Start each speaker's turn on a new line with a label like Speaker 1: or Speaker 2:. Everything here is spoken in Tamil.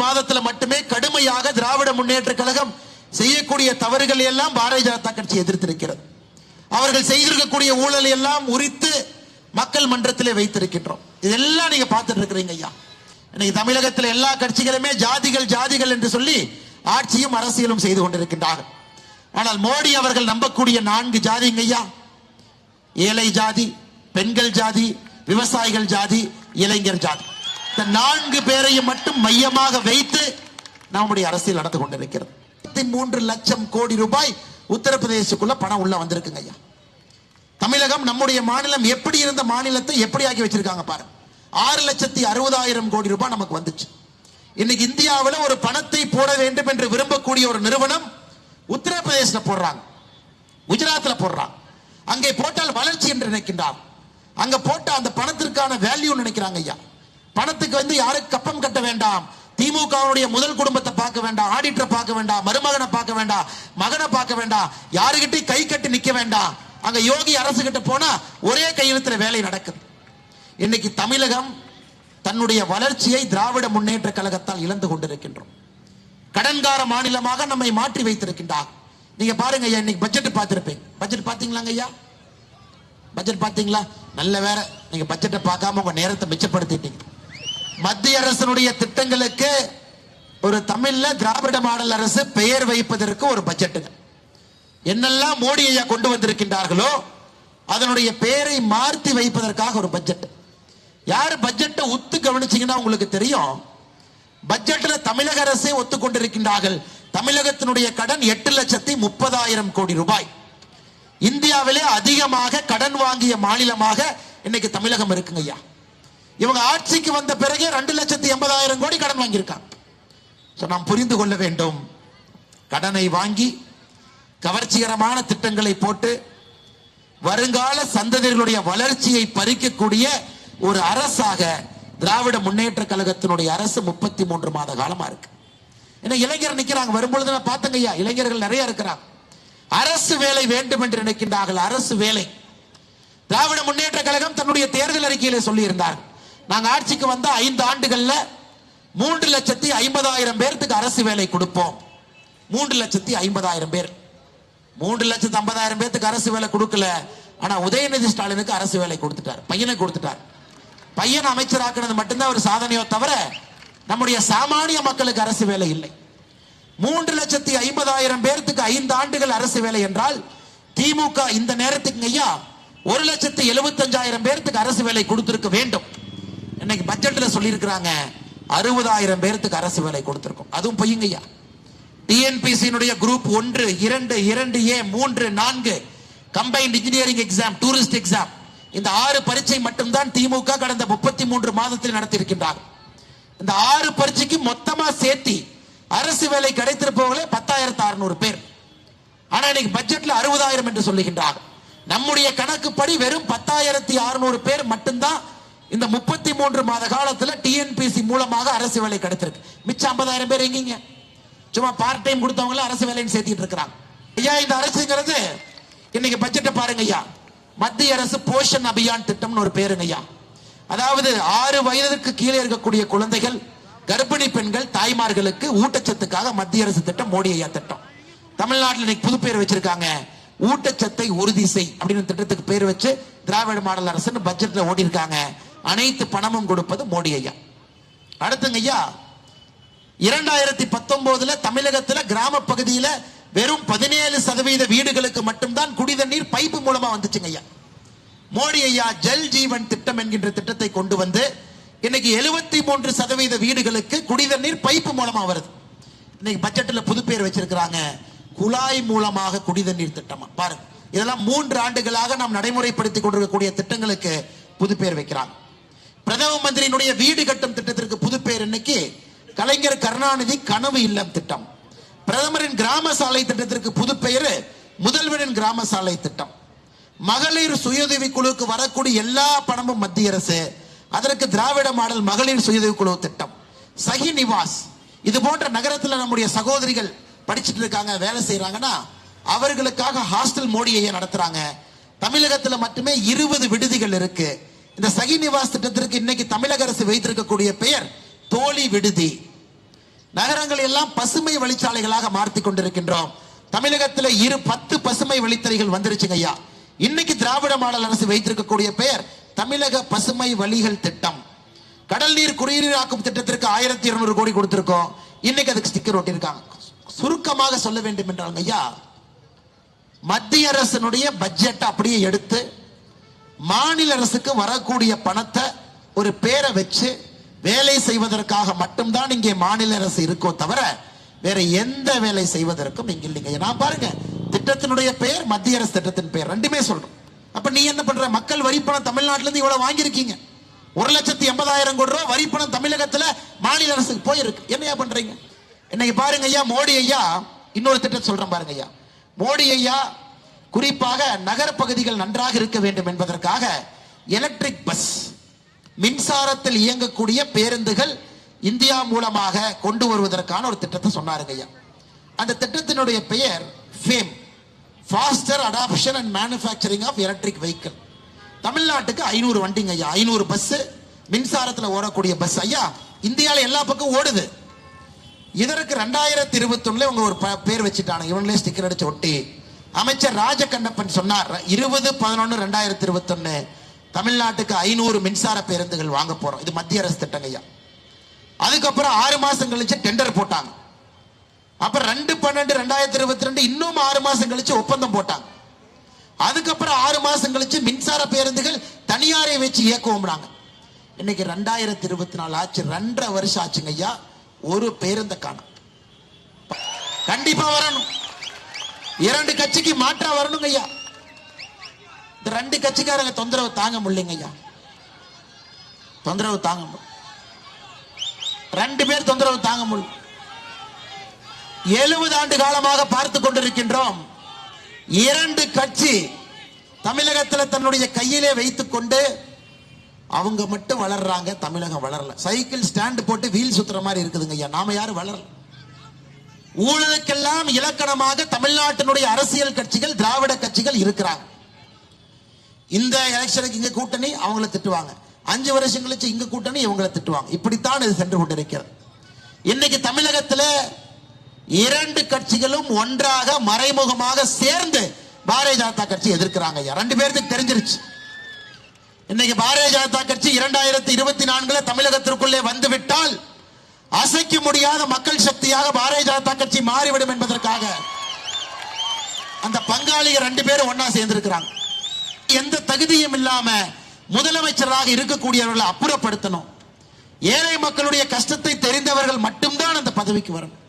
Speaker 1: மாதத்துல மட்டுமே கடுமையாக திராவிட முன்னேற்ற கழகம் செய்யக்கூடிய தவறுகள் எல்லாம் பாரதிய ஜனதா கட்சி எதிர்த்திருக்கிறது. அவர்கள் செய்திருக்கக்கூடிய ஊழல் எல்லாம் உரித்து மக்கள் மன்றத்திலே வைத்திருக்கின்றோம். இதெல்லாம் நீங்க பார்த்துட்டு இருக்கிறீங்க ஐயா. இன்னைக்கு தமிழகத்தில் எல்லா கட்சிகளுமே ஜாதிகள் ஜாதிகள் என்று சொல்லி ஆட்சியும் அரசியலும் செய்து கொண்டிருக்கின்றார்கள். ஆனால் மோடி அவர்கள் நம்பக்கூடிய 4 ஜாதிங்க ஐயா. ஏழை ஜாதி, பெண்கள் ஜாதி, விவசாயிகள் ஜாதி, இளைஞர் ஜாதி. இந்த 4 பேரையும் மட்டும் மையமாக வைத்து நம்முடைய அரசியல் நடந்து கொண்டிருக்கிறது. 3 லட்சம் கோடி ரூபாய் உத்தரப்பிரதேசக்குள்ள பணம் உள்ள வந்திருக்குங்க ஐயா. தமிழகம் நம்முடைய மாநிலம் எப்படி இருந்த மாநிலத்தை எப்படி ஆக்கி வச்சிருக்காங்க பாருங்க. 6,60,000 கோடி ரூபாய் நமக்கு வந்துச்சு. இன்னைக்கு இந்தியாவில் ஒரு பணத்தை போட வேண்டும் என்று விரும்பக்கூடிய ஒரு நிறுவனம் உத்தரப்பிரதேச போடுறாங்க, குஜராத்ல போடுறாங்க. அங்கே போட்டால் வளர்ச்சி என்று நினைக்கின்றார். அங்க போட்ட அந்த பணத்திற்கான வேல்யூ நினைக்கிறாங்க ஐயா. பணத்துக்கு யாருக்கு கப்பம் கட்ட வேண்டாம், திமுகவுடைய முதல் குடும்பத்தை பார்க்க வேண்டாம், ஆடிட்டரை பார்க்க வேண்டாம், மருமகனை பார்க்க வேண்டாம், மகனை பார்க்க வேண்டாம், யாருகிட்ட கை கட்டி நிக்க வேண்டாம். அங்க யோகி அரசு கிட்ட போனா ஒரே கையெழுத்துல வேலை நடக்குது. இன்னைக்கு தமிழகம் தன்னுடைய வளர்ச்சியை திராவிட முன்னேற்ற கழகத்தால் இழந்து கொண்டிருக்கின்றோம். கடன்கார மாநிலமாக நம்மை மாற்றி வைத்திருக்கின்றார். நீங்க பாருங்க ஐயா, இன்னைக்கு பட்ஜெட் பார்த்திருப்பேன். பட்ஜெட் பாத்தீங்களாங்க ஐயா? பட்ஜெட் பாத்தீங்களா? நல்ல வேற நீங்க பட்ஜெட்டை பார்க்காம உங்க நேரத்தை மிச்சப்படுத்திட்டீங்க. மத்திய அரசினுடைய திட்டங்களுக்கு ஒரு தமிழ்ல திராவிட மாடல் அரசு பெயர் வைப்பதற்கு ஒரு பட்ஜெட்டுங்க. என்னெல்லாம் மோடி ஐயா கொண்டு வந்திருக்கின்றார்களோ அதனுடைய பெயரை மாற்றி வைப்பதற்காக ஒரு பட்ஜெட். யாரு பட்ஜெட்டை ஒத்து கவனிச்சீங்கன்னா உங்களுக்கு தெரியும். பட்ஜெட்ல தமிழக அரசே ஒத்துக்கொண்டிருக்கின்றார்கள். தமிழகத்தினுடைய கடன் 8,30,000 கோடி ரூபாய். இந்தியாவிலே அதிகமாக கடன் வாங்கிய மாநிலமாக இன்னைக்கு தமிழகம் இருக்குங்க ஐயா. இவங்க ஆட்சிக்கு வந்த பிறகு 2,80,000 கோடி கடன் வாங்கியிருக்காங்க. நாம் புரிந்து கொள்ள வேண்டும், கடனை வாங்கி கவர்ச்சிகரமான திட்டங்களை போட்டு வருங்கால சந்ததிகளுடைய வளர்ச்சியை பறிக்கக்கூடிய ஒரு அரசாக திராவிட முன்னேற்ற கழகத்தினுடைய அரசு 33 மாத காலமா இருக்கு. இளைஞர் நிக்கிறாங்க, வரும்பொழுது நான் பார்த்தங்க ஐயா, இளைஞர்கள் நிறைய இருக்கிறாங்க. அரசு வேலை வேண்டும் என்று நினைக்கின்றார்கள். அரசு வேலை திராவிட முன்னேற்ற கழகம் தன்னுடைய தேர்தல் அறிக்கையில சொல்லி இருந்தார்கள், நாங்க ஆட்சிக்கு வந்த 5 ஆண்டுகள்ல 3,50,000 பேருக்கு அரசு வேலை கொடுப்போம். 3,50,000 பேர், 3,50,000 பேருக்கு அரசு வேலை கொடுக்கல. ஆனா உதயநிதி ஸ்டாலினுக்கு அரசு வேலை கொடுத்துட்டார், பையனை கொடுத்துட்டார். பையன் அமைச்சராக்குறது மட்டும்தான் ஒரு சாதனையோ தவிர நம்முடைய சாமானிய மக்களுக்கு அரசு வேலை இல்லை. 3,50,000 பேருக்கு 5 ஆண்டுகள் அரசு வேலை என்றால் திமுக இந்த நேரத்துக்கு ஐயா 1,75,000 பேருக்கு அரசு வேலை கொடுத்திருக்க வேண்டும். இன்னைக்கு பட்ஜெட்ல சொல்லி இருக்கிறாங்க 60,000 பேருக்கு அரசு வேலை கொடுத்திருக்கும். அதுவும் பொய்யுங்க ஐயா. TNPSC group 1, 2, 2A, 3, 4 combined engineering exam, tourist exam, இந்த 6 பரீட்சை மட்டும்தான் திமுக கடந்த 33 மாதத்தில் நடத்தி இருக்கின்றார். இந்த 6 பரீட்சைக்கு மொத்தமா சேர்த்தி அரசு வேலை கிடைத்திருப்பவர்களே 10,600 பேர். ஆனா இன்னைக்கு பட்ஜெட்ல 60,000 என்று சொல்லுகின்றார். நம்முடைய கணக்குப்படி வெறும் 10,600 பேர் மட்டும்தான் இந்த 33 மாத காலத்துல டிஎன்பிசி மூலமாக அரசு வேலை கிடைத்திருக்கு. மிச்சம் 50,000 பேர் எங்கீங்க? சும்மா பார்ட் டைம் கொடுத்தவங்கள அரசு வேலைன்னு சேர்த்திட்டு இருக்கிறாங்க ஐயா. இந்த அரசுங்கிறது இன்னைக்கு பட்ஜெட்டை பாருங்க ஐயா. மத்திய அரசு போஷன் அபியான் திட்டம்னு ஒரு பேருங்க ஐயா. அதாவது 6 வயதுக்கு கீழே இருக்கக்கூடிய குழந்தைகள், கர்ப்பிணி பெண்கள், தாய்மார்களுக்கு ஊட்டச்சத்துக்காக மத்திய அரசு திட்டம், மோடி ஐயா திட்டம். தமிழ்நாட்டில் இன்னைக்கு புது பேர் வச்சிருக்காங்க, ஊட்டச்சத்தை உறுதி செய் அப்படின்னு திட்டத்துக்கு பேர் வச்சு திராவிட மாடல் அரசு பட்ஜெட்ல ஓடி இருக்காங்க. அனைத்து பணமும் கொடுப்பது மோடி ஐயா. அடுத்துங்க ஐயா, 2019 தமிழகத்துல கிராம பகுதியில வெறும் 17% வீடுகளுக்கு மட்டும்தான் குடிதண்ணீர் பைப்பு மூலமா வந்துச்சுங்க ஐயா. மோடி ஐயா ஜல் ஜீவன் திட்டம் என்கின்ற திட்டத்தை கொண்டு வந்து இன்னைக்கு 73% வீடுகளுக்கு குடிதண்ணீர் பைப்பு மூலமா வருது. இன்னைக்கு பட்ஜெட்ல புது பேர் வச்சிருக்கிறாங்க, குழாய் மூலமாக குடிதண்ணீர் திட்டமா. பாருங்க, இதெல்லாம் 3 ஆண்டுகளாக நாம் நடைமுறைப்படுத்தி கொண்டிருக்கக்கூடிய திட்டங்களுக்கு புது பேர் வைக்கிறாங்க. பிரதம மந்திரியினுடைய வீடு கட்டும் திட்டத்திற்கு புது பேர் இன்னைக்கு கலைஞர் கருணாநிதி கனவு இல்லம் திட்டம். பிரதமரின் கிராம சாலை திட்டத்திற்கு புது பெயர் முதல்வரின் கிராம சாலை திட்டம். மகளிர் சுயஉதவி குழுக்கு வரக்கூடிய எல்லா பணமும் மத்திய அரசு, அதற்கு திராவிட மாடல் மகளிர் சுயஉதவி குழு திட்டம். சகி நிவாஸ், இது போன்ற நகரத்தில் நம்முடைய சகோதரிகள் படிச்சுட்டு இருக்காங்க, வேலை செய்யறாங்கன்னா அவர்களுக்காக ஹாஸ்டல் மோடி ஐயா நடத்துறாங்க. தமிழகத்தில் மட்டுமே 20 விடுதிகள் இருக்கு. இந்த சகி நிவாஸ் திட்டத்திற்கு இன்னைக்கு தமிழக அரசு வைத்திருக்கக்கூடிய பெயர் தோழி விடுதி. நகரங்கள் எல்லாம் பசுமை வழிச்சாலைகளாக மாற்றி கொண்டிருக்கின்றோம். தமிழகத்தில் 10 பசுமை வழித்தறிகள் வந்துருச்சுங்க ஐயா. இன்னைக்கு திராவிட மாடல் அரசு வைத்திருக்கக்கூடிய பெயர் தமிழக பசுமை வழிகள் திட்டம். கடல் நீர் குடிநீராக்கும் திட்டத்திற்கு 1200 கோடி கொடுத்திருக்கோம். இன்னைக்கு அதுக்கு ஸ்டிக்கர் ஒட்டியிருக்காங்க. சுருக்கமாக சொல்ல வேண்டும் என்றால் ஐயா, மத்திய அரசினுடைய பட்ஜெட் அப்படியே எடுத்து மாநில அரசுக்கு வரக்கூடிய பணத்தை ஒரு பேரை வச்சு வேலை செய்வதற்காக மட்டும்தான் இங்கே மாநில அரசு இருக்கோ தவிர வேற எந்த வேலை செய்வதற்கும் இங்க இல்லைங்க. நான் பாருங்க, திட்டத்தினுடைய பெயர் மத்திய அரசு திட்டத்தின் பெயர் ரெண்டுமே சொல்றோம். அப்ப நீ என்ன பண்ற? மக்கள் வரிப்பணம் தமிழ்நாட்டில இருந்து இவ்வளவு வாங்கியிருக்கீங்க. 1,80,000 கோடி ரூபாய் வரிப்பணம் தமிழகத்துல மாநில அரசுக்கு போயிருக்கு. என்னையா பண்றீங்க? இன்னைக்கு பாருங்க ஐயா, மோடி ஐயா இன்னொரு திட்டம் சொல்றேன் பாருங்க ஐயா. மோடி ஐயா குறிப்பாக நகர பகுதிகள் நன்றாக இருக்க வேண்டும் என்பதற்காக எலக்ட்ரிக் பஸ், மின்சாரத்தில் இயங்கக்கூடிய பேருந்துகள் இந்தியா மூலமாக கொண்டு வருவதற்கான ஒரு திட்டத்தை சொன்னாருங்க ஐயா. அந்த திட்டத்தினுடைய பெயர் FAME, faster adoption and manufacturing of electric vehicle. தமிழ்நாட்டுக்கு 500 வண்டிங்க ஐயா, 500 பஸ், மின்சாரத்தில் ஓடக்கூடிய பஸ் ஐயா இந்தியாவில் எல்லா பக்கம் ஓடுது. இதற்கு 2021 இவங்க ஒரு பேர் வச்சுட்டாங்க, இவங்களே ஸ்டிக்கர் அடிச்சு ஒட்டி. அமைச்சர் ராஜகண்ணப்பன் சொன்னார் 20/11/2021 தமிழ்நாட்டுக்கு 500 மின்சார பேருந்துகள் வாங்க போறோம். இது மத்திய அரசு திட்டங்க ஐயா. அதுக்கப்புறம் 6 மாசம் கழிச்சு டெண்டர் போட்டாங்க. அப்புறம் 2/12/2022 இன்னும் 6 மாசம் கழிச்சு ஒப்பந்தம் போட்டாங்க. அதுக்கப்புறம் 6 மாசம் கழிச்சு மின்சார பேருந்துகள் தனியாரை வச்சு இயக்குவோம்னாங்க. இன்னைக்கு 2024 ஆச்சு, 2.5 வருஷம் ஆச்சுங்க ஐயா. ஒரு பேருந்தை காணோம். கண்டிப்பா வரணும், 2 கட்சிக்கு மாற்றா வரணுங்க ஐயா. இந்த 2 கட்சிக்காரங்க தொந்தரவு தாங்க முடியலைங்க ஐயா, தொந்தரவு தாங்க முடியல. 2 பேர் தொந்தரவு தாங்க முடியல. 70 ஆண்டு காலமாக பார்த்து கொண்டிருக்கின்றோம். 2 கட்சி தமிழகத்தில் தன்னுடைய கையிலே வைத்துக் கொண்டு அவங்க மட்டும் வளர்றாங்க, தமிழகம் வளரல. சைக்கிள் ஸ்டாண்ட் போட்டு வீல் சுத்துற மாதிரி இருக்குதுங்க ஐயா. நாம யாரும் வளரல. ஊழலுக்கெல்லாம் இலக்கணமாக தமிழ்நாட்டினுடைய அரசியல் கட்சிகள், திராவிட கட்சிகள் இருக்கிறாங்க. இந்த எலெக்ஷனுக்கு இங்க கூட்டணி, அவங்கள திட்டுவாங்க. 5 வருஷம் கழிச்சு இங்க கூட்டணி, இவங்களை திட்டுவாங்க. இப்படித்தான் இது சென்று கொண்டிருக்கிறது. இன்னைக்கு தமிழகத்தில் 2 கட்சிகளும் ஒன்றாக மறைமுகமாக சேர்ந்து பாரதிய ஜனதா கட்சி எதிர்க்கிறாங்க. 2 பேருக்கு தெரிஞ்சிருச்சு. இன்னைக்கு பாரதிய ஜனதா கட்சி 2024 தமிழகத்திற்குள்ளே வந்துவிட்டால் அசைக்க முடியாத மக்கள் சக்தியாக பாரதிய ஜனதா கட்சி மாறிவிடும் என்பதற்காக அந்த பங்காளிகள் 2 பேரும் ஒன்னா சேர்ந்திருக்கிறாங்க. எந்த தகுதியும் இல்லாம முதலமைச்சராக இருக்கக்கூடியவர்களை அப்புறப்படுத்தணும். ஏழை மக்களுடைய கஷ்டத்தை தெரிந்தவர்கள் மட்டும்தான் அந்த பதவிக்கு வரணும்.